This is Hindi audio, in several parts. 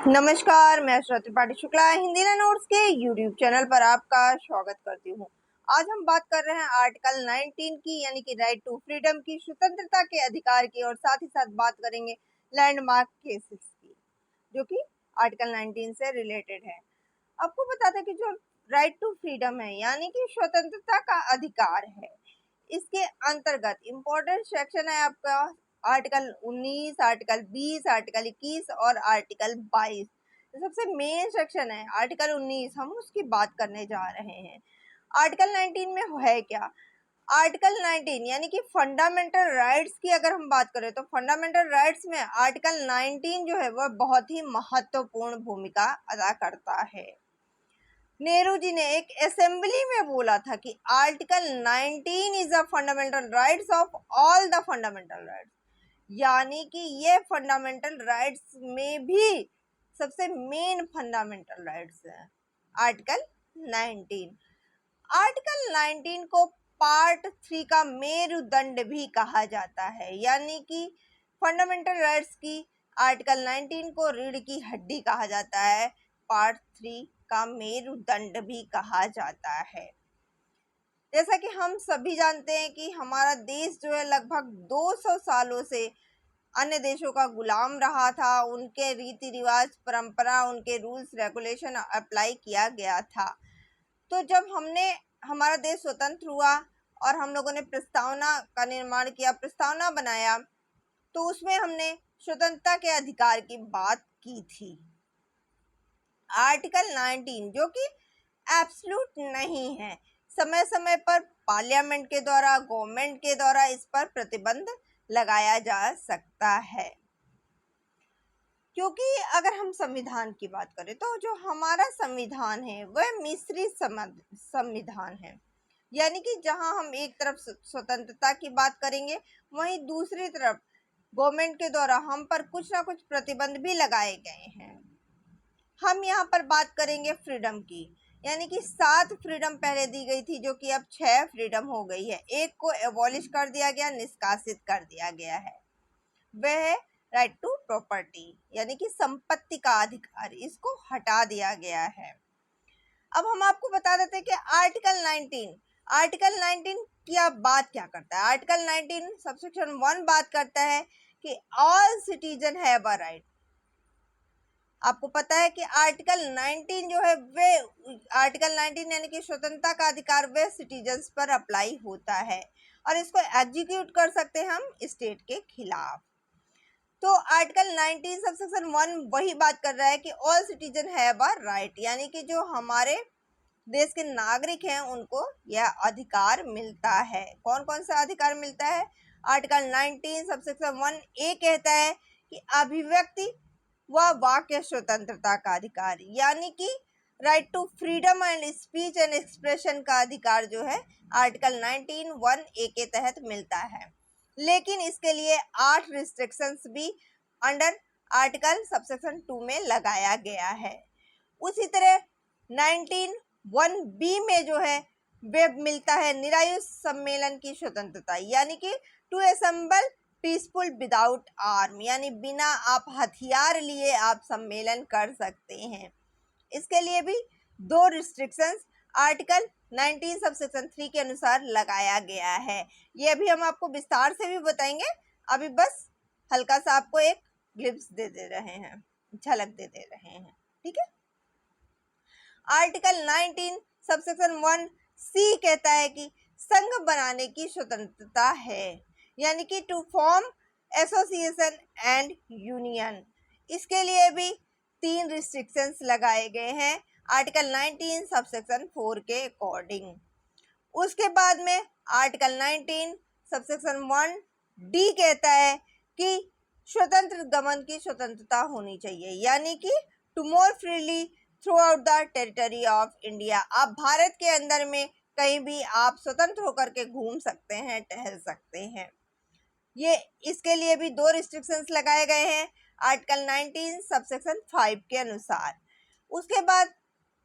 नमस्कार, मैं श्रुति त्रिपाठी शुक्ला हिंदी नोट्स के यूट्यूब चैनल पर आपका स्वागत करती हूँ। आज हम बात कर रहे हैं आर्टिकल 19 की, यानी कि राइट टू फ्रीडम की, स्वतंत्रता के अधिकार की, और साथ ही साथ बात करेंगे लैंडमार्क केसेस की, जो कि आर्टिकल 19 से रिलेटेड है। आपको बता दें कि जो राइट टू फ्रीडम है, यानी कि स्वतंत्रता का अधिकार है, इसके अंतर्गत इम्पोर्टेंट सेक्शन है आपका आर्टिकल 19, आर्टिकल 20, आर्टिकल 21 और आर्टिकल 22। तो सबसे मेन सेक्शन है आर्टिकल 19, हम उसकी बात करने जा रहे हैं। आर्टिकल 19 में है क्या? आर्टिकल 19 यानी कि फंडामेंटल राइट्स की अगर हम बात करें तो फंडामेंटल राइट्स में आर्टिकल 19 जो है वह बहुत ही महत्वपूर्ण भूमिका अदा करता है। नेहरू जी ने एक असेंबली में बोला था कि article 19 is a fundamental rights of all the fundamental rights, यानी कि ये फंडामेंटल राइट्स में भी सबसे मेन फंडामेंटल राइट्स है आर्टिकल 19। आर्टिकल 19 को पार्ट 3 का मेरुदंड भी कहा जाता है, यानी कि फंडामेंटल राइट्स की आर्टिकल 19 को रीढ़ की हड्डी कहा जाता है, पार्ट 3 का मेरुदंड भी कहा जाता है। जैसा कि हम सभी जानते हैं कि हमारा देश जो है लगभग 200 सालों से अन्य देशों का गुलाम रहा था। उनके रीति रिवाज, परंपरा, उनके रूल्स रेगुलेशन अप्लाई किया गया था। तो जब हमारा देश स्वतंत्र हुआ और हम लोगों ने प्रस्तावना का निर्माण किया, प्रस्तावना बनाया, तो उसमें हमने स्वतंत्रता के अधिकार की बात की थी। आर्टिकल 19 जो कि एब्सोल्यूट नहीं है, समय समय पर पार्लियामेंट के द्वारा, गवर्नमेंट के द्वारा इस पर प्रतिबंध लगाया जा सकता है। क्योंकि अगर हम संविधान की बात करें तो जो हमारा संविधान है वह मिश्रित संविधान है, यानी कि जहां हम एक तरफ स्वतंत्रता की बात करेंगे, वहीं दूसरी तरफ गवर्नमेंट के द्वारा हम पर कुछ ना कुछ प्रतिबंध भी लगाए गए हैं। हम यहाँ पर बात करेंगे फ्रीडम की, यानी कि 7 फ्रीडम पहले दी गई थी, जो कि अब 6 फ्रीडम हो गई है। एक को एबॉलिश कर दिया गया, निष्कासित कर दिया गया है। वह है राइट टू प्रॉपर्टी, यानी कि संपत्ति का अधिकार, इसको हटा दिया गया है। अब हम आपको बता देते हैं कि आर्टिकल 19 की आप बात क्या करता है। आर्टिकल 19 सबसेक्शन 1 बात करता है कि all citizen have a right. आपको पता है कि आर्टिकल 19 जो है वे आर्टिकल 19 यानी कि स्वतंत्रता का अधिकार वे सिटीजन्स पर अप्लाई होता है, और इसको एग्जीक्यूट कर सकते हैं हम स्टेट के खिलाफ। तो आर्टिकल 19 सबसेक्शन 1 वही बात कर रहा है कि all citizen have a right, यानी कि जो हमारे देश के नागरिक हैं उनको यह अधिकार मिलता है। कौन कौन सा अधिकार मिलता है? आर्टिकल 19 सबसेक्शन 1 ए कहता है कि अभिव्यक्ति व वाक्य स्वतंत्रता का अधिकार, यानी कि right to freedom and speech and expression का अधिकार जो है आर्टिकल 19 1 ए के तहत मिलता है। लेकिन इसके लिए 8 रिस्ट्रिक्शंस भी अंडर आर्टिकल सबसेक्शन 2 में लगाया गया है। उसी तरह 19 1 बी में जो है वे मिलता है निरायुध सम्मेलन की स्वतंत्रता, यानी कि to assemble peaceful without arm, यानी बिना आप हथियार लिए आप सम्मेलन कर सकते हैं। इसके लिए भी 2 रिस्ट्रिक्शंस आर्टिकल 19 सबसेक्शन 3 के अनुसार लगाया गया है। ये भी हम आपको विस्तार से भी बताएंगे, अभी बस हल्का सा आपको एक ग्लिम्स दे रहे हैं, झलक दे रहे हैं, ठीक है। आर्टिकल 19 सबसेक्शन 1 सी कहता है कि संघ बनाने की स्वतंत्रता है, यानी कि to form association and union. इसके लिए भी 3 रिस्ट्रिक्शंस लगाए गए हैं आर्टिकल 19 सबसेक्शन 4 के अकॉर्डिंग। उसके बाद में आर्टिकल 19 सबसेक्शन 1 डी कहता है कि स्वतंत्र गमन की स्वतंत्रता होनी चाहिए, यानी कि to move freely throughout the territory of India. आप भारत के अंदर में कहीं भी आप स्वतंत्र होकर के घूम सकते हैं, टहल सकते हैं। ये इसके लिए भी 2 रिस्ट्रिक्शंस लगाए गए हैं आर्टिकल 19 सबसेक्शन 5 के अनुसार। उसके बाद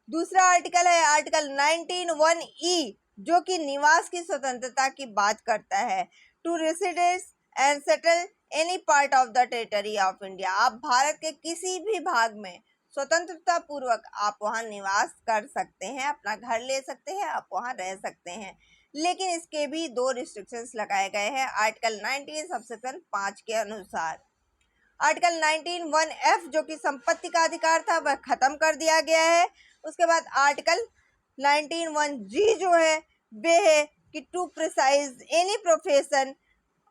दूसरा आर्टिकल है आर्टिकल 19 1 ई, जो कि निवास की स्वतंत्रता की बात करता है, to residence and settle any part of the territory of India. आप भारत के किसी भी भाग में स्वतंत्रता पूर्वक आप वहां निवास कर सकते हैं, अपना घर ले सकते हैं, आप वहां रह सकते हैं। लेकिन इसके भी 2 रिस्ट्रिक्शंस लगाए गए हैं आर्टिकल 19 सबसेक्शन 5 के अनुसार। आर्टिकल 19(1)(f) जो कि संपत्ति का अधिकार था वह खत्म कर दिया गया है। उसके बाद आर्टिकल 19(1)(g) जो है वे है कि टू प्रिसाइज एनी प्रोफेशन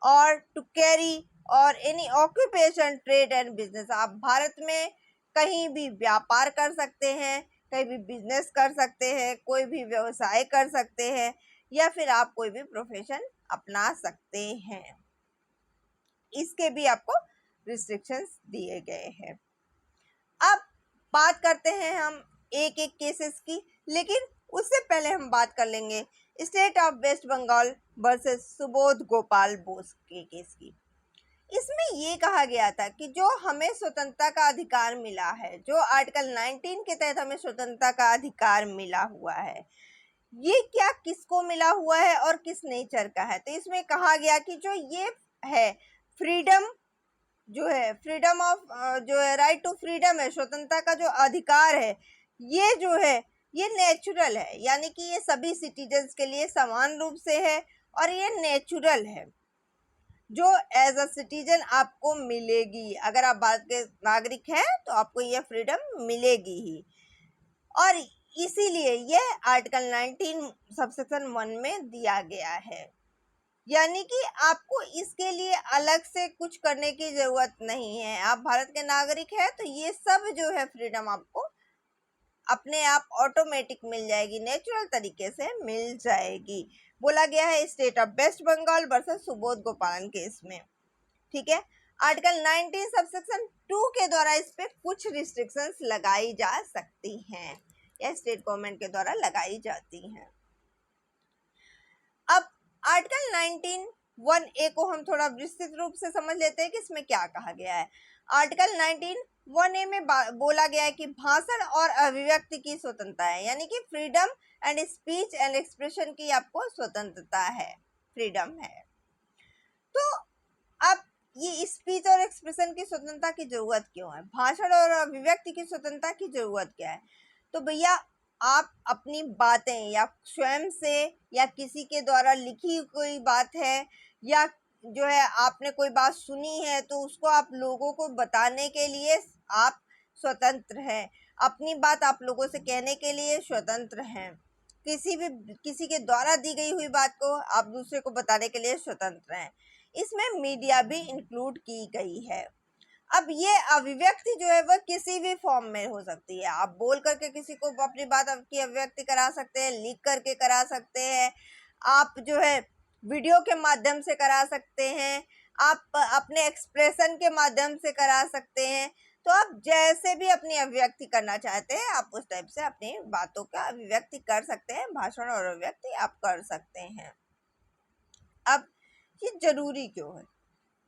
और टू कैरी और any occupation trade and business. आप भारत में कहीं भी व्यापार कर सकते हैं, कहीं भी बिजनेस कर सकते हैं, कोई भी व्यवसाय कर सकते हैं, या फिर आप कोई भी प्रोफेशन अपना सकते हैं। इसके भी आपको रिस्ट्रिक्शंस दिए गए हैं। अब बात करते हैं हम एक एक केसेस की, लेकिन उससे पहले हम बात कर लेंगे state of West Bengal versus Subodh Gopal Bose के केस की। इसमें ये कहा गया था कि जो हमें स्वतंत्रता का अधिकार मिला है, जो आर्टिकल 19 के तहत हमें स्वतंत्रता का अधिकार मिला हुआ है, ये क्या किसको मिला हुआ है और किस नेचर का है। तो इसमें कहा गया कि जो ये है फ्रीडम, जो है फ्रीडम ऑफ जो है राइट टू फ्रीडम है, स्वतंत्रता का जो अधिकार है, ये जो है ये नेचुरल है, यानी कि ये सभी सिटीजन्स के लिए समान रूप से है और ये नेचुरल है, जो एज अ सिटीजन आपको मिलेगी। अगर आप भारत के नागरिक हैं तो आपको ये फ्रीडम मिलेगी ही, और इसीलिए ये आर्टिकल 19 सबसेक्शन 1 में दिया गया है। यानी कि आपको इसके लिए अलग से कुछ करने की जरूरत नहीं है। आप भारत के नागरिक हैं तो ये सब जो है फ्रीडम आपको अपने आप ऑटोमेटिक मिल जाएगी, नेचुरल तरीके से मिल जाएगी। बोला गया है state of West Bengal versus Subodh Gopalan case में। ठीक है, आर्टिकल 19 सबसेक्शन 2 के द्वारा इस पे कुछ रिस्ट्रिक्शंस लगाई जा सकती हैं या स्टेट गवर्नमेंट के द्वारा लगाई जाती हैं। अब आर्टिकल 19(1)(a) को हम थोड़ा विस्तृत रूप से समझ लेते हैं कि इसमें क्या कहा गया है। आर्टिकल 19(1)(a) में बोला गया है कि भाषण और अभिव्यक्ति की स्वतंत्रता है, यानी कि freedom and speech and expression की आपको स्वतंत्रता है, फ्रीडम है। तो अब ये स्पीच और एक्सप्रेशन की स्वतंत्रता की जरूरत क्यों है, भाषण और अभिव्यक्ति की स्वतंत्रता की जरूरत क्या है? तो भैया आप अपनी बातें या स्वयं से या किसी के द्वारा लिखी कोई बात है, या जो है आपने कोई बात सुनी है तो उसको आप लोगों को बताने के लिए आप स्वतंत्र हैं, अपनी बात आप लोगों से कहने के लिए स्वतंत्र हैं, किसी के द्वारा दी गई हुई बात को आप दूसरे को बताने के लिए स्वतंत्र हैं। इसमें मीडिया भी इंक्लूड की गई है। अब ये अभिव्यक्ति जो है वह किसी भी फॉर्म में हो सकती है। आप बोल करके किसी को अपनी बात की अभिव्यक्ति करा सकते हैं, लिख करके करा सकते हैं, आप जो है वीडियो के माध्यम से करा सकते हैं, आप अपने एक्सप्रेशन के माध्यम से करा सकते हैं। तो आप जैसे भी अपनी अभिव्यक्ति करना चाहते हैं आप उस टाइप से अपनी बातों का अभिव्यक्ति कर सकते हैं, भाषण और अभिव्यक्ति आप कर सकते हैं। अब ये जरूरी क्यों है?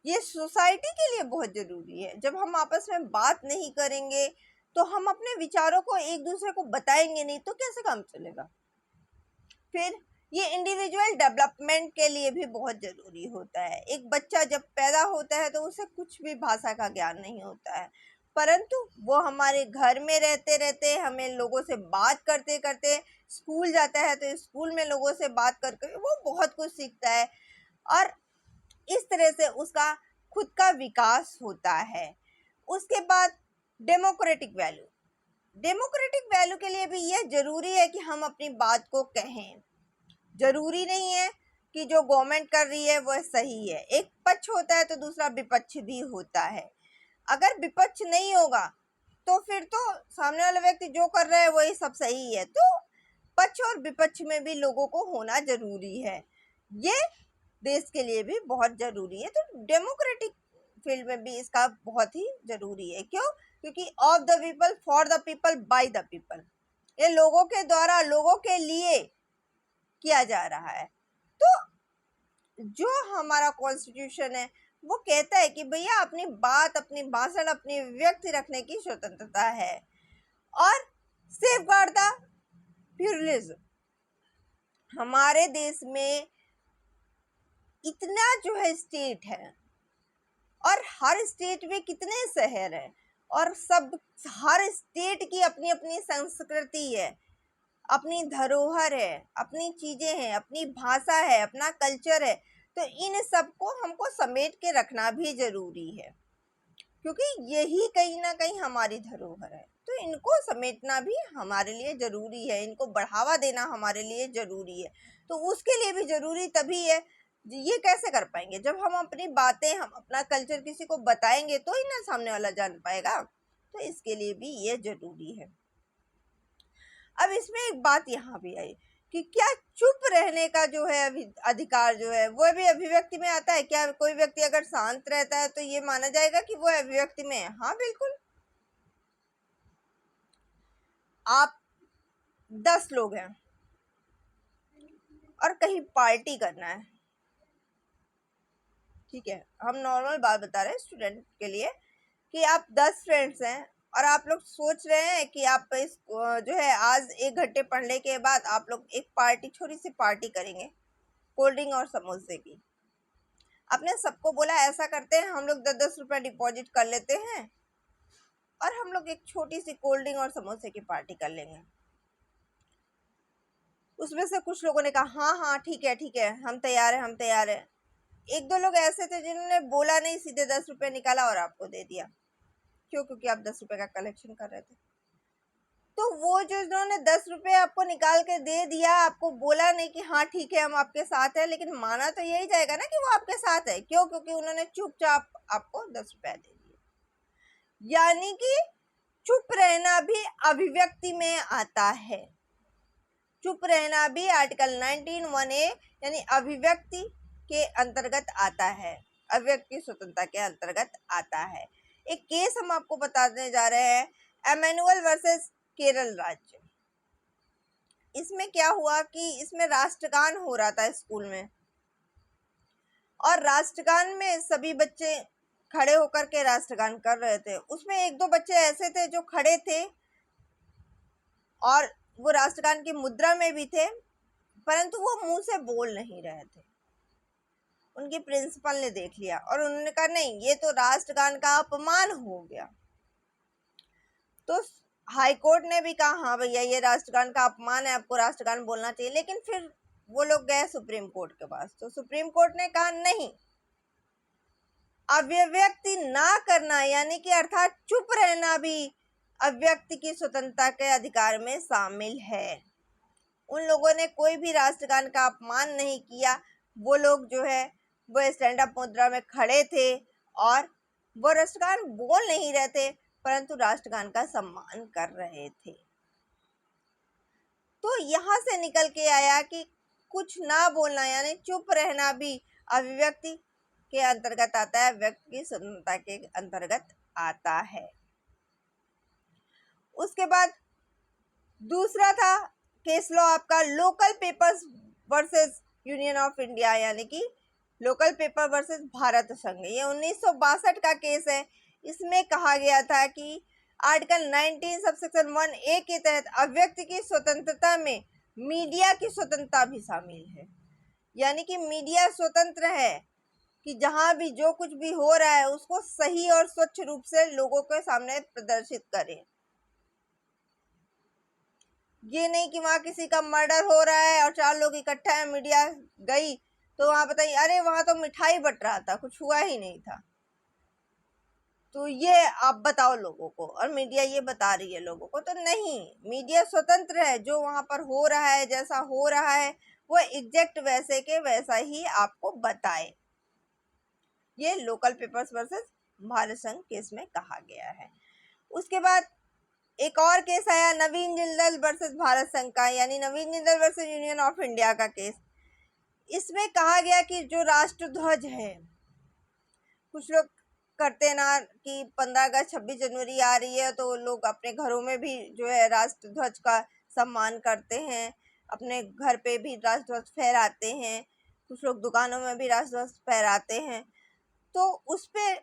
ये सोसाइटी के लिए बहुत जरूरी है। जब हम आपस में बात नहीं करेंगे तो हम अपने विचारों को एक दूसरे को बताएंगे नहीं तो कैसे काम चलेगा। फिर ये इंडिविजुअल डेवलपमेंट के लिए भी बहुत जरूरी होता है। एक बच्चा जब पैदा होता है तो उसे कुछ भी भाषा का ज्ञान नहीं होता है, परंतु वो हमारे घर में रहते रहते हमें लोगों से बात करते करते स्कूल जाता है तो स्कूल में लोगों से बात करके वो बहुत कुछ सीखता है, और इस तरह से उसका खुद का विकास होता है। उसके बाद डेमोक्रेटिक वैल्यू, डेमोक्रेटिक वैल्यू के लिए भी यह जरूरी है कि हम अपनी बात को कहें। जरूरी नहीं है कि जो गवर्नमेंट कर रही है वह सही है, एक पक्ष होता है तो दूसरा विपक्ष भी होता है। अगर विपक्ष नहीं होगा तो फिर तो सामने वाला व्यक्ति जो कर रहा है वही सब सही है। तो पक्ष और विपक्ष में भी लोगों को होना जरूरी है, ये देश के लिए भी बहुत जरूरी है। तो डेमोक्रेटिक फील्ड में भी इसका बहुत ही जरूरी है। क्यों? क्योंकि of the people, for the people, by the people, ये लोगों के द्वारा लोगों के लिए किया जा रहा है। तो जो हमारा कॉन्स्टिट्यूशन है वो कहता है कि भैया अपनी बात, अपनी भाषण, अपनी व्यक्ति रखने की स्वतंत्रता है, और सेफगार्ड द प्लूरलिज्म। हमारे देश में इतना जो है स्टेट है और हर स्टेट में कितने शहर हैं, और सब हर स्टेट की अपनी अपनी संस्कृति है, अपनी धरोहर है, अपनी चीजें हैं, अपनी भाषा है, अपना कल्चर है। तो इन सबको हमको समेट के रखना भी जरूरी है, क्योंकि यही कहीं ना कहीं हमारी धरोहर है। तो इनको समेटना भी हमारे लिए जरूरी है, इनको बढ़ावा देना हमारे लिए जरूरी है। तो उसके लिए भी जरूरी तभी है, ये कैसे कर पाएंगे जब हम अपनी बातें, हम अपना कल्चर किसी को बताएंगे तो ही ना सामने वाला जान पाएगा। तो इसके लिए भी ये जरूरी है। अब इसमें एक बात यहाँ भी आई कि क्या चुप रहने का जो है अधिकार जो है वो भी अभिव्यक्ति में आता है? क्या कोई व्यक्ति अगर शांत रहता है तो ये माना जाएगा कि वो अभिव्यक्ति में है? हाँ बिल्कुल। आप 10 लोग हैं और कहीं पार्टी करना है, ठीक है, हम नॉर्मल बात बता रहे हैं स्टूडेंट के लिए, कि आप 10 फ्रेंड्स हैं और आप लोग सोच रहे हैं कि आप इस जो है आज 1 घंटे पढ़ने के बाद आप लोग एक पार्टी, छोटी सी पार्टी करेंगे कोल्ड ड्रिंक और समोसे की। आपने सबको बोला ऐसा करते हैं, हम लोग 10-10 रुपए डिपॉजिट कर लेते हैं और हम लोग एक छोटी सी कोल्ड ड्रिंक और समोसे की पार्टी कर लेंगे। उसमें से कुछ लोगों ने कहा हाँ हाँ ठीक है हम तैयार हैं, हम तैयार हैं। 1-2 लोग ऐसे थे जिन्होंने बोला नहीं, सीधे 10 रुपए निकाला और आपको दे दिया। क्यों? क्योंकि आप 10 रुपए का कलेक्शन कर रहे थे। तो वो जो जिन्होंने 10 रुपए आपको निकाल के दे दिया, आपको बोला नहीं कि हाँ ठीक है हम आपके साथ हैं, लेकिन माना तो यही जाएगा ना कि वो आपके साथ है। क्यों? क्योंकि उन्होंने चुपचाप आपको 10 रुपया दे दिए। यानी कि चुप रहना भी अभिव्यक्ति में आता है। चुप रहना भी आर्टिकल 19(1)(a) यानी अभिव्यक्ति के अंतर्गत आता है, अभिव्यक्ति स्वतंत्रता के अंतर्गत आता है। एक केस हम आपको बताने जा रहे हैं, एमेनुअल वर्सेस केरल राज्य। इसमें क्या हुआ कि इसमें राष्ट्रगान हो रहा था स्कूल में, और राष्ट्रगान में सभी बच्चे खड़े होकर के राष्ट्रगान कर रहे थे। उसमें 1-2 बच्चे ऐसे थे जो खड़े थे और वो राष्ट्रगान की मुद्रा में भी थे, परंतु वो मुंह से बोल नहीं रहे थे। उनकी प्रिंसिपल ने देख लिया और उन्होंने कहा नहीं, ये तो राष्ट्रगान का अपमान हो गया। तो हाई कोर्ट ने भी कहा हाँ भैया ये राष्ट्रगान का अपमान है, आपको राष्ट्रगान बोलना चाहिए। लेकिन फिर वो लोग गए सुप्रीम कोर्ट के पास, तो सुप्रीम कोर्ट ने कहा नहीं, अभिव्यक्ति ना करना यानी कि अर्थात चुप रहना भी अभिव्यक्ति की स्वतंत्रता के अधिकार में शामिल है। उन लोगों ने कोई भी राष्ट्रगान का अपमान नहीं किया। वो लोग जो है वो स्टैंड अप मुद्रा में खड़े थे और वो राष्ट्रगान बोल नहीं रहे थे, परंतु राष्ट्रगान का सम्मान कर रहे थे। तो यहाँ से निकल के आया कि कुछ ना बोलना यानी चुप रहना भी अभिव्यक्ति के अंतर्गत आता है, व्यक्ति की स्वतंत्रता के अंतर्गत आता है। उसके बाद दूसरा था केस लॉ आपका local papers versus Union of India, यानी कि लोकल पेपर वर्सेस भारत संघ। ये 1962 का केस है। इसमें कहा गया था कि आर्टिकल 19 सबसेक्शन 1(a) के तहत अभिव्यक्ति की स्वतंत्रता में मीडिया की स्वतंत्रता भी शामिल है। यानी कि मीडिया स्वतंत्र है कि जहां भी जो कुछ भी हो रहा है उसको सही और स्वच्छ रूप से लोगों के सामने प्रदर्शित करें। ये नहीं कि वहां किसी का मर्डर हो रहा है और 4 लोग इकट्ठा है, मीडिया गई तो वहां बताइए अरे वहां तो मिठाई बट रहा था, कुछ हुआ ही नहीं था। तो ये आप बताओ लोगों को, और मीडिया ये बता रही है लोगों को। तो नहीं, मीडिया स्वतंत्र है, जो वहां पर हो रहा है, जैसा हो रहा है वो एग्जैक्ट वैसे के वैसा ही आपको बताए। ये लोकल पेपर्स वर्सेस भारत संघ केस में कहा गया है। उसके बाद एक और केस आया नवीन जिंदल वर्सेस भारत संघ का, यानी Naveen Jindal versus Union of India का केस। इसमें कहा गया कि जो राष्ट्रध्वज है, कुछ लोग करते ना कि 15 अगस्त 26 जनवरी आ रही है तो लोग अपने घरों में भी जो है राष्ट्रध्वज का सम्मान करते हैं, अपने घर पे भी राष्ट्रध्वज फहराते हैं, कुछ लोग दुकानों में भी राष्ट्रध्वज फहराते हैं। तो उस पे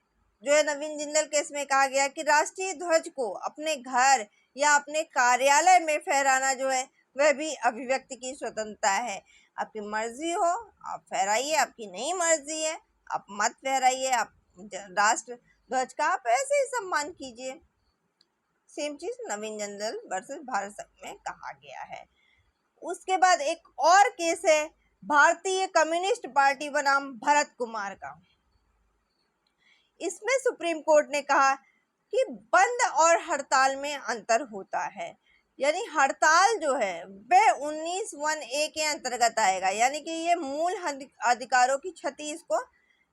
जो है नवीन जिंदल केस में कहा गया कि राष्ट्रीय ध्वज को अपने घर या अपने कार्यालय में फहराना जो है वह भी अभिव्यक्ति की स्वतंत्रता है। आपकी मर्जी हो आप फहराइए, आपकी नहीं मर्जी है आप मत फहराइए, आप राष्ट्र ध्वज का आप ऐसे ही सम्मान कीजिए। सेम चीज नवीन जिंदल वर्सेस भारत संघ में कहा गया है। उसके बाद एक और केस है भारतीय कम्युनिस्ट पार्टी बनाम भरत कुमार का। इसमें सुप्रीम कोर्ट ने कहा कि बंद और हड़ताल में अंतर होता है, यानी हड़ताल जो है वह 19(1)(a) के अंतर्गत आएगा, यानी कि ये मूल अधिकारों की क्षति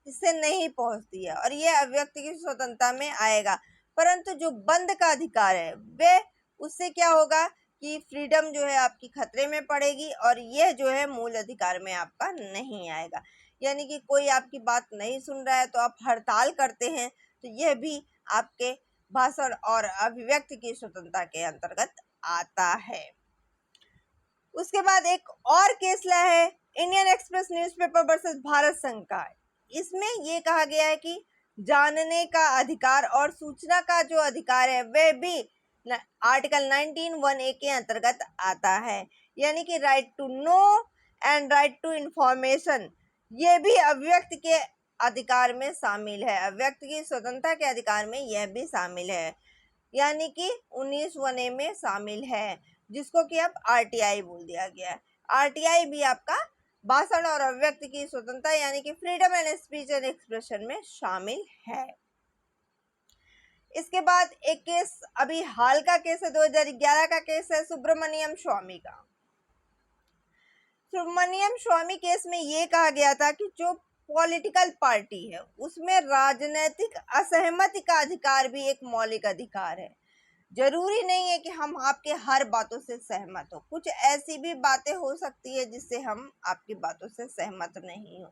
इससे नहीं पहुंचती है और ये अभिव्यक्ति की स्वतंत्रता में आएगा। परंतु जो बंद का अधिकार है वह उससे क्या होगा कि फ्रीडम जो है आपकी खतरे में पड़ेगी और यह जो है मूल अधिकार में आपका नहीं आएगा। यानी कि कोई आपकी बात नहीं सुन रहा है तो आप हड़ताल करते हैं, तो यह भी आपके भाषण और अभिव्यक्ति की स्वतंत्रता के अंतर्गत आता है। उसके बाद एक और केस लाया है Indian express newspaper versus Bharat संघ का। इसमें ये कहा गया है कि जानने का अधिकार और सूचना का जो अधिकार है वह भी आर्टिकल 19(1)(a) के अंतर्गत आता है, यानी कि right to know and right to information ये भी अभिव्यक्ति के अधिकार में शामिल है, अभिव्यक्ति की स्वतंत्रता के अधिकार में यह भी शामिल है, यानी कि 19(1)(a) में शामिल है, जिसको कि अब आरटीआई बोल दिया गया है। आरटीआई भी आपका भाषण और अभिव्यक्ति की स्वतंत्रता यानी कि freedom and speech and expression में शामिल है। इसके बाद एक केस अभी हाल का केस है, 2011 का केस है सुब्रमण्यम स्वामी का। सुब्रमण्यम स्वामी केस में ये कहा गया था कि जो पॉलिटिकल पार्टी है उसमें राजनीतिक असहमति का अधिकार भी एक मौलिक अधिकार है। जरूरी नहीं है कि हम आपके हर बातों से सहमत हो, कुछ ऐसी भी बातें हो सकती है जिससे हम आपकी बातों से सहमत नहीं हो,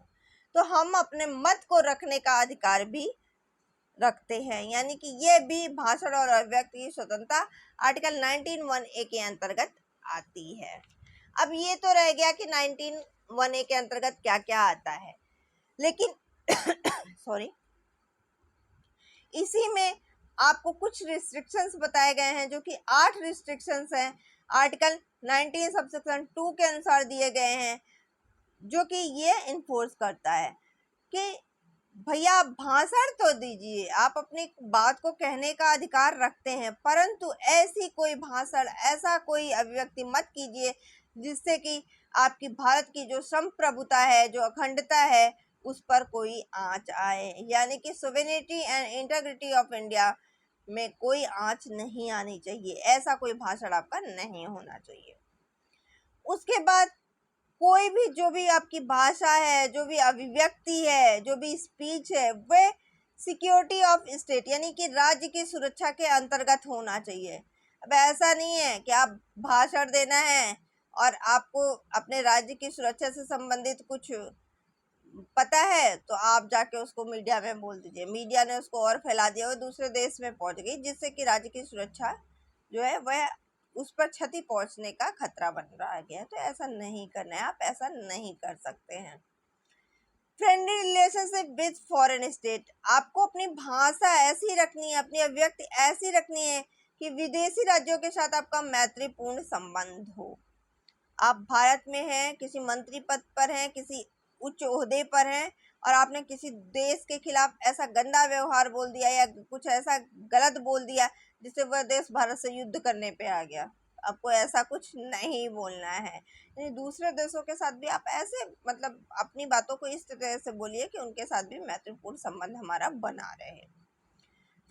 तो हम अपने मत को रखने का अधिकार भी रखते हैं, यानी कि ये भी भाषण और अभिव्यक्ति की स्वतंत्रता आर्टिकल 19(1)(a) के अंतर्गत आती है। अब ये तो रह गया कि 19(1)(a) के अंतर्गत क्या क्या आता है, लेकिन सॉरी इसी में आपको कुछ रिस्ट्रिक्शंस बताए गए हैं, जो कि 8 रिस्ट्रिक्शंस हैं आर्टिकल 19 सबसेक्शन 2 के अनुसार दिए गए हैं, जो कि ये इन्फोर्स करता है कि भैया भाषण तो दीजिए, आप अपनी बात को कहने का अधिकार रखते हैं, परंतु ऐसी कोई भाषण ऐसा कोई अभिव्यक्ति मत कीजिए जिससे कि आपकी भारत की जो संप्रभुता है, जो अखंडता है, उस पर कोई आंच आए, यानी कि सोवेरेनिटी एंड इंटीग्रिटी ऑफ इंडिया में कोई आंच नहीं आनी चाहिए, ऐसा कोई भाषण आपका नहीं होना चाहिए। उसके बाद कोई भी जो भी आपकी भाषा है, जो भी अभिव्यक्ति है, जो भी स्पीच है, वह सिक्योरिटी ऑफ स्टेट यानी कि राज्य की सुरक्षा के अंतर्गत होना चाहिए। अब ऐसा नहीं है कि आप भाषण देना है और आपको अपने राज्य की सुरक्षा से संबंधित कुछ पता है तो आप जाके उसको मीडिया में बोल दीजिए, मीडिया ने उसको और फैला दिया, वो दूसरे देश में पहुंच गई, जिससे कि राज्य की सुरक्षा जो है वह उस पर क्षति पहुंचने का खतरा बन रहा गया। तो ऐसा नहीं करना है, आप ऐसा नहीं कर सकते हैं। Friendly relationship with foreign state, आपको अपनी भाषा ऐसी रखनी है, अपनी अभिव्यक्ति ऐसी रखनी है कि विदेशी राज्यों के साथ आपका मैत्रीपूर्ण संबंध हो। आप भारत में हैं, किसी मंत्री पद पर हैं, किसी उच्च ओहदे पर हैं और आपने किसी देश के खिलाफ ऐसा गंदा व्यवहार बोल दिया या कुछ ऐसा गलत बोल दिया जिससे वह देश भारत से युद्ध करने पे आ गया, आपको ऐसा कुछ नहीं बोलना है। यानी दूसरे देशों के साथ भी आप ऐसे मतलब अपनी बातों को इस तरह से बोलिए कि उनके साथ भी मैत्रीपूर्ण संबंध हमारा बना रहे।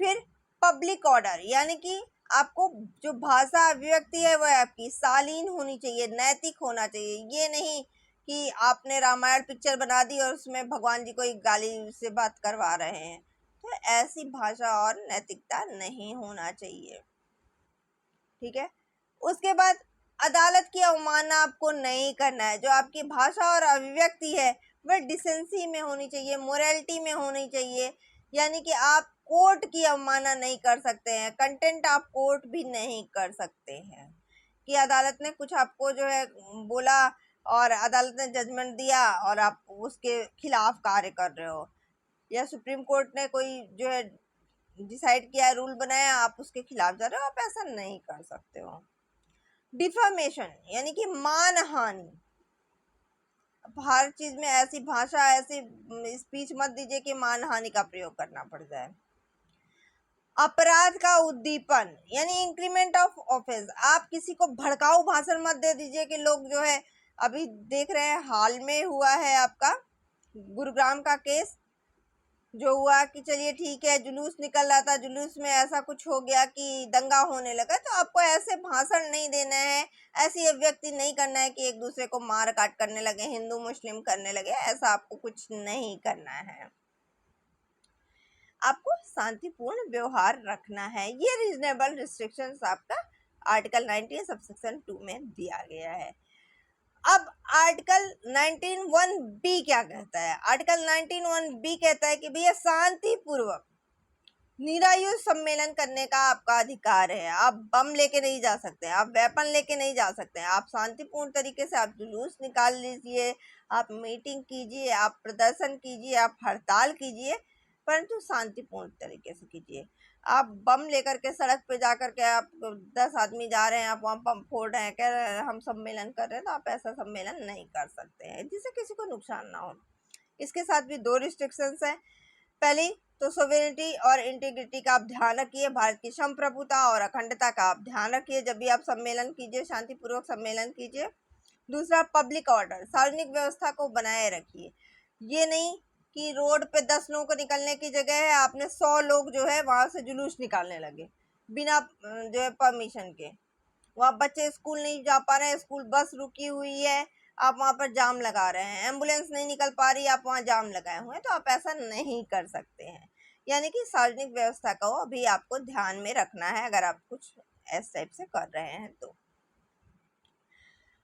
फिर पब्लिक ऑर्डर, यानी कि आपको जो भाषा अभिव्यक्ति है वह आपकी शालीन होनी चाहिए, नैतिक होना चाहिए। ये नहीं कि आपने रामायण पिक्चर बना दी और उसमें भगवान जी को एक गाली से बात करवा रहे हैं, तो ऐसी भाषा और नैतिकता नहीं होना चाहिए। ठीक है। उसके बाद अदालत की अवमानना आपको नहीं करना है। जो आपकी भाषा और अभिव्यक्ति है वह डिसेंसी में होनी चाहिए, मोरालिटी में होनी चाहिए, यानी कि आप कोर्ट की अवमानना नहीं कर सकते हैं, कंटेंट आप कोर्ट भी नहीं कर सकते हैं कि अदालत ने कुछ आपको जो है बोला और अदालत ने जजमेंट दिया और आप उसके खिलाफ कार्य कर रहे हो, या सुप्रीम कोर्ट ने कोई जो है डिसाइड किया, रूल बनाया, आप उसके खिलाफ जा रहे हो, आप ऐसा नहीं कर सकते हो। डिफामेशन यानी कि मानहानि, हर चीज में ऐसी भाषा ऐसी स्पीच मत दीजिए कि मानहानि का प्रयोग करना पड़ जाए। अपराध का उद्दीपन यानी इंक्रीमेंट ऑफ ऑफेंस। आप किसी को भड़काऊ भाषण मत दे दीजिए कि लोग जो है, अभी देख रहे हैं हाल में हुआ है आपका गुरुग्राम का केस जो हुआ कि चलिए ठीक है, जुलूस निकल रहा था, जुलूस में ऐसा कुछ हो गया कि दंगा होने लगा। तो आपको ऐसे भाषण नहीं देना है, ऐसी अभिव्यक्ति नहीं करना है कि एक दूसरे को मार काट करने लगे, हिंदू मुस्लिम करने लगे, ऐसा आपको कुछ नहीं करना है। आपको शांतिपूर्ण व्यवहार रखना है। ये रीजनेबल रिस्ट्रिक्शंस आपका आर्टिकल 19 सबसेक्शन 2 में दिया गया है। अब आर्टिकल 19(1)(b) क्या कहता है? आर्टिकल 19(1)(b) कहता है कि भैया शांतिपूर्वक निरायुध सम्मेलन करने का आपका अधिकार है। आप बम लेके नहीं जा सकते, आप वेपन लेके नहीं जा सकते, आप शांतिपूर्ण तरीके से आप जुलूस निकाल लीजिए, आप मीटिंग कीजिए, आप प्रदर्शन कीजिए, आप हड़ताल कीजिए, परंतु शांतिपूर्ण तरीके से कीजिए। आप बम लेकर के सड़क पे जाकर के आप 10 आदमी जा रहे हैं, आप वहाँ बम फोड़ रहे हैं, कह रहे हैं हम सम्मेलन कर रहे हैं, तो आप ऐसा सम्मेलन नहीं कर सकते हैं जिससे किसी को नुकसान ना हो। इसके साथ भी 2 रिस्ट्रिक्शंस है। पहली तो सोवेरेनिटी और इंटीग्रिटी का आप ध्यान रखिए, भारत की संप्रभुता और अखंडता का आप ध्यान रखिए जब भी आप सम्मेलन कीजिए, शांतिपूर्वक सम्मेलन कीजिए। दूसरा पब्लिक ऑर्डर, सार्वजनिक व्यवस्था को बनाए रखिए। ये नहीं कि रोड पे 10 लोगों को निकलने की जगह है आपने 100 लोग जो है वहां से जुलूस निकालने लगे बिना जो है परमिशन के। वहाँ बच्चे स्कूल नहीं जा पा रहे हैं, स्कूल बस रुकी हुई है, आप वहाँ पर जाम लगा रहे हैं, एम्बुलेंस नहीं निकल पा रही, आप वहाँ जाम लगाए हुए हैं, तो आप ऐसा नहीं कर सकते हैं। यानी कि सार्वजनिक व्यवस्था को अभी आपको ध्यान में रखना है अगर आप कुछ इस टाइप से कर रहे हैं तो।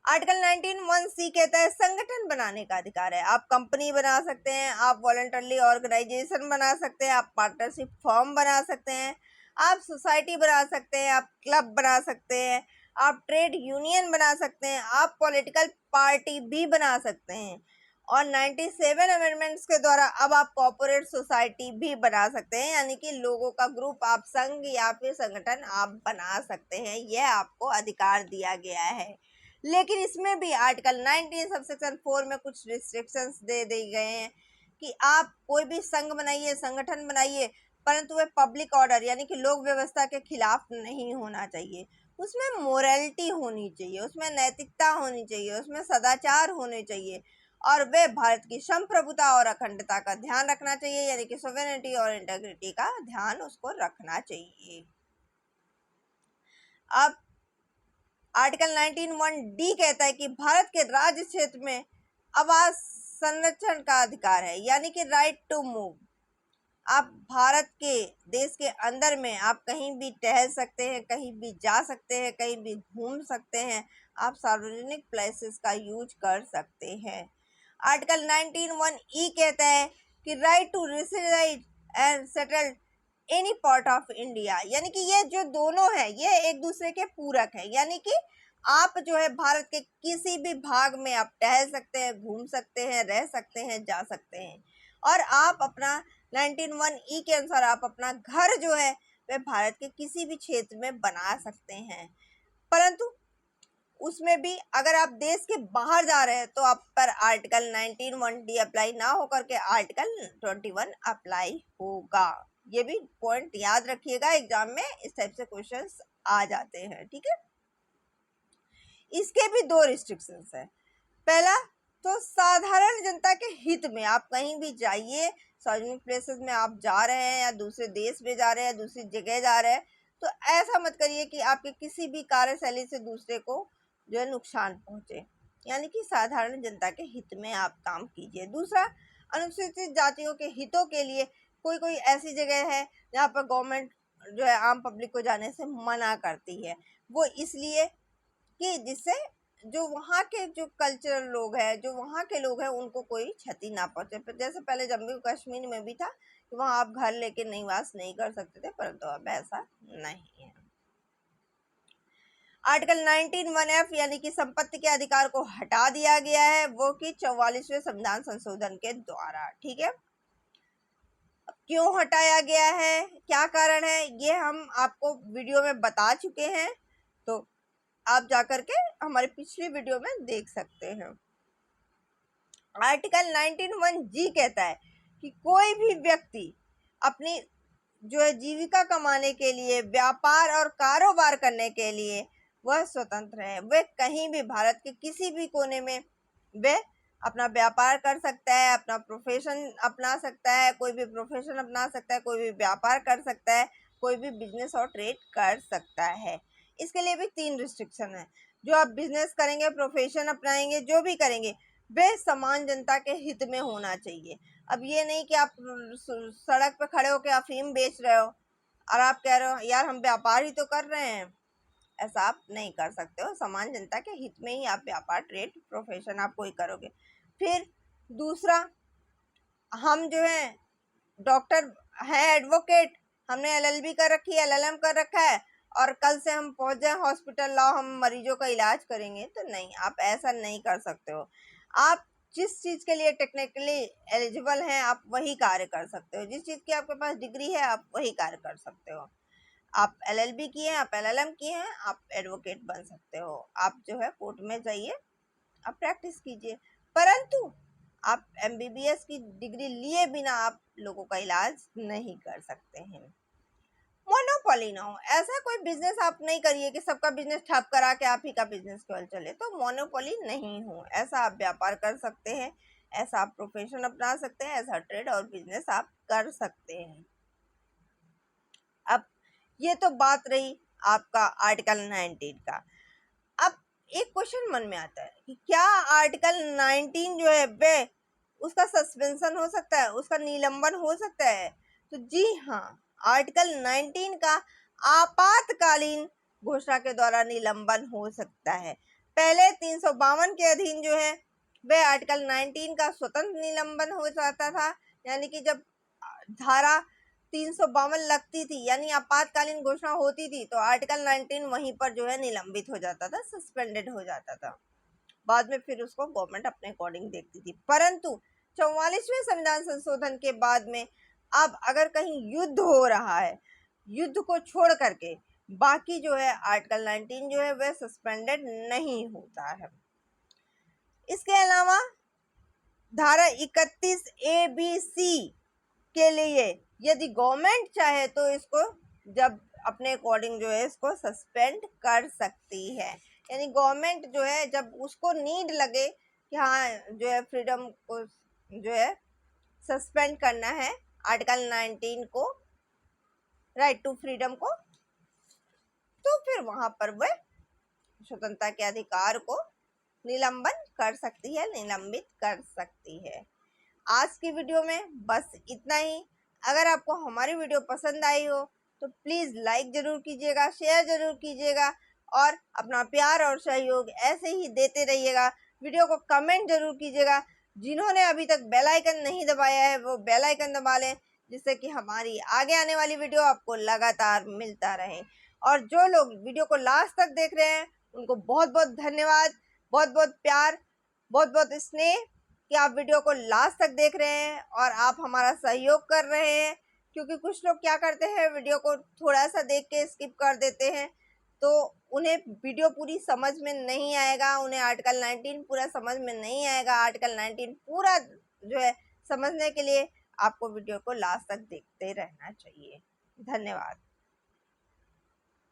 आर्टिकल 19(1)(c) कहता है संगठन बनाने का अधिकार है। आप कंपनी बना सकते हैं, आप वॉलंटरली ऑर्गेनाइजेशन बना सकते हैं, आप पार्टनरशिप फॉर्म बना सकते हैं, आप सोसाइटी बना सकते हैं, आप क्लब बना सकते हैं, आप ट्रेड यूनियन बना सकते हैं, आप पॉलिटिकल पार्टी भी बना सकते हैं। और 97 अमेंडमेंट्स के द्वारा अब आप कॉर्पोरेट सोसाइटी भी बना सकते हैं, यानी कि लोगों का ग्रुप आप संघ या फिर संगठन आप बना सकते हैं। यह आपको अधिकार दिया गया है। लेकिन इसमें भी आर्टिकल 19 सबसेक्शन 4 में कुछ रिस्ट्रिक्शंस दे दिए गए हैं कि आप कोई भी संघ बनाइए, संगठन बनाइए, परंतु वह पब्लिक ऑर्डर यानी कि लोक व्यवस्था के खिलाफ नहीं होना चाहिए। उसमें मोरालिटी होनी चाहिए, उसमें नैतिकता होनी चाहिए, उसमें सदाचार होने चाहिए, और वे भारत की संप्रभुता और अखंडता का ध्यान रखना चाहिए, यानी कि सोवेरेनिटी और इंटीग्रिटी का ध्यान उसको रखना चाहिए। अब आर्टिकल 19(1)(d) कहता है कि भारत के राज्य क्षेत्र में आवास संरक्षण का अधिकार है, यानी कि राइट टू मूव। आप भारत के देश के अंदर में आप कहीं भी टहल सकते हैं, कहीं भी जा सकते हैं, कहीं भी घूम सकते हैं, आप सार्वजनिक प्लेसेस का यूज कर सकते हैं। आर्टिकल 19(1)(e) कहता है कि right to resident and settled any part of India, यानी कि ये जो दोनों है ये एक दूसरे के पूरक है, यानी कि आप जो है भारत के किसी भी भाग में आप टहल सकते हैं, घूम सकते हैं, रह सकते हैं, जा सकते हैं, और आप अपना 19(1)(e) के अनुसार आप अपना घर जो है वह भारत के किसी भी क्षेत्र में बना सकते हैं। परंतु उसमें भी अगर आप देश के बाहर जा रहे हैं तो आप पर आर्टिकल 19(1)(d) अप्लाई ना होकर के आर्टिकल 21 अप्लाई होगा। ये भी पॉइंट याद रखिएगा, एग्जाम में इस टाइप से क्वेश्चंस आ जाते हैं, ठीक है। इसके भी 2 रिस्ट्रिक्शंस है। पहला तो साधारण जनता के हित में आप कहीं भी जाइए, सार्वजनिक प्लेसेस में आप जा रहे हैं या दूसरे देश में जा रहे हैं, दूसरी जगह जा रहे हैं, तो ऐसा मत करिए कि आपके किसी भी कार्यशैली से दूसरे को जो है नुकसान पहुंचे, यानी कि साधारण जनता के हित में आप काम कीजिए। दूसरा, अनुसूचित जातियों के हितों के लिए कोई कोई ऐसी जगह है जहाँ पर गवर्नमेंट जो है आम पब्लिक को जाने से मना करती है, वो इसलिए कि जिससे जो वहाँ के जो कल्चरल लोग हैं, जो वहाँ के लोग हैं, उनको कोई क्षति ना पहुंचे। जैसे पहले जम्मू कश्मीर में भी था कि वहाँ आप घर लेके निवास नहीं कर सकते थे, परंतु अब ऐसा नहीं है। आर्टिकल 19(1)(f) यानी कि संपत्ति के अधिकार को हटा दिया गया है, वो कि 44वें संविधान संशोधन के द्वारा, ठीक है। क्यों हटाया गया है, क्या कारण है, ये हम आपको वीडियो में बता चुके हैं, तो आप जाकर के हमारे पिछली वीडियो में देख सकते हैं। आर्टिकल 19(1)(g) कहता है कि कोई भी व्यक्ति अपनी जो है जीविका कमाने के लिए, व्यापार और कारोबार करने के लिए वह स्वतंत्र है। वह कहीं भी भारत के किसी भी कोने में वह अपना व्यापार कर सकता है, अपना प्रोफेशन अपना सकता है, कोई भी प्रोफेशन अपना सकता है, कोई भी व्यापार कर सकता है, कोई भी बिजनेस और ट्रेड कर सकता है। इसके लिए भी 3 रिस्ट्रिक्शन है। जो आप बिजनेस करेंगे, प्रोफेशन अपनाएंगे, जो भी करेंगे वह समान जनता के हित में होना चाहिए। अब ये नहीं कि आप सड़क पे खड़े होकर अफीम बेच रहे हो और आप कह रहे हो यार हम व्यापार ही तो कर रहे हैं। ऐसा आप नहीं कर सकते हो। समान जनता के हित में ही आप व्यापार, ट्रेड, प्रोफेशन आप कोई करोगे। फिर दूसरा, हम जो है डॉक्टर हैं, एडवोकेट, हमने LLB कर रखी है, LLM कर रखा है और कल से हम पहुंच जाए हॉस्पिटल, लाओ हम मरीजों का इलाज करेंगे, तो नहीं, आप ऐसा नहीं कर सकते हो। आप जिस चीज़ के लिए टेक्निकली एलिजिबल हैं आप वही कार्य कर सकते हो। जिस चीज़ की आपके पास डिग्री है आप वही कार्य कर सकते हो। आप LLB किए हैं, आप LLM किए हैं, आप एडवोकेट बन सकते हो। आप जो है कोर्ट में जाइए, आप प्रैक्टिस कीजिए, परंतु आप MBBS की डिग्री लिए बिना आप लोगों का इलाज नहीं कर सकते हैं। मोनोपोली ना हो, ऐसा कोई बिजनेस आप नहीं करिए कि सबका बिजनेस ठप करा के आप ही का बिजनेस केवल चले, तो मोनोपोली नहीं हो। ऐसा आप व्यापार कर सकते हैं, ऐसा आप प्रोफेशन अपना सकते हैं, ऐसा ट्रेड और बिजनेस आप कर सकते हैं। अब ये तो बात रही आपका आर्टिकल 19 का। अब एक क्वेश्चन मन में आता है कि क्या आर्टिकल 19 जो है वह उसका सस्पेंशन हो सकता है, उसका निलंबन हो सकता है? तो जी हाँ, आर्टिकल 19 का आपातकालीन घोषणा के द्वारा निलंबन हो सकता है। पहले 352 के अधीन जो है वह आर्टिकल 19 का स्वतंत्र निलंबन हो जाता था, यानी कि जब धारा 352 लगती थी यानी आपातकालीन घोषणा होती थी तो आर्टिकल 19 वहीं पर जो है निलंबित हो जाता था, सस्पेंडेड हो जाता था। बाद में फिर उसको गवर्नमेंट अपने अकॉर्डिंग देखती थी। परंतु 44वें संविधान संशोधन के बाद में अब अगर कहीं युद्ध हो रहा है, युद्ध को छोड़ करके बाकी जो है आर्टिकल 19 जो है वह सस्पेंडेड नहीं होता है। इसके अलावा धारा 31A-B-C के लिए यदि गवर्नमेंट चाहे तो इसको जब अपने अकॉर्डिंग जो है इसको सस्पेंड कर सकती है। यानी गवर्नमेंट जो है जब उसको नीड लगे कि हाँ जो है फ्रीडम को जो है सस्पेंड करना है, आर्टिकल 19 को, राइट टू फ्रीडम को, तो फिर वहां पर वह स्वतंत्रता के अधिकार को निलंबन कर सकती है, निलंबित कर सकती है। आज की वीडियो में बस इतना ही। अगर आपको हमारी वीडियो पसंद आई हो तो प्लीज़ लाइक ज़रूर कीजिएगा, शेयर ज़रूर कीजिएगा और अपना प्यार और सहयोग ऐसे ही देते रहिएगा। वीडियो को कमेंट ज़रूर कीजिएगा। जिन्होंने अभी तक बेल आइकन नहीं दबाया है वो बेल आइकन दबा लें, जिससे कि हमारी आगे आने वाली वीडियो आपको लगातार मिलता रहे। और जो लोग वीडियो को लास्ट तक देख रहे हैं उनको बहुत बहुत धन्यवाद, बहुत बहुत प्यार, बहुत बहुत स्नेह कि आप वीडियो को लास्ट तक देख रहे हैं और आप हमारा सहयोग कर रहे हैं। क्योंकि कुछ लोग क्या करते हैं, वीडियो को थोड़ा सा देख के स्किप कर देते हैं, तो उन्हें वीडियो पूरी समझ में नहीं आएगा, उन्हें आर्टिकल 19 पूरा समझ में नहीं आएगा। आर्टिकल 19 पूरा जो है समझने के लिए आपको वीडियो को लास्ट तक देखते रहना चाहिए। धन्यवाद।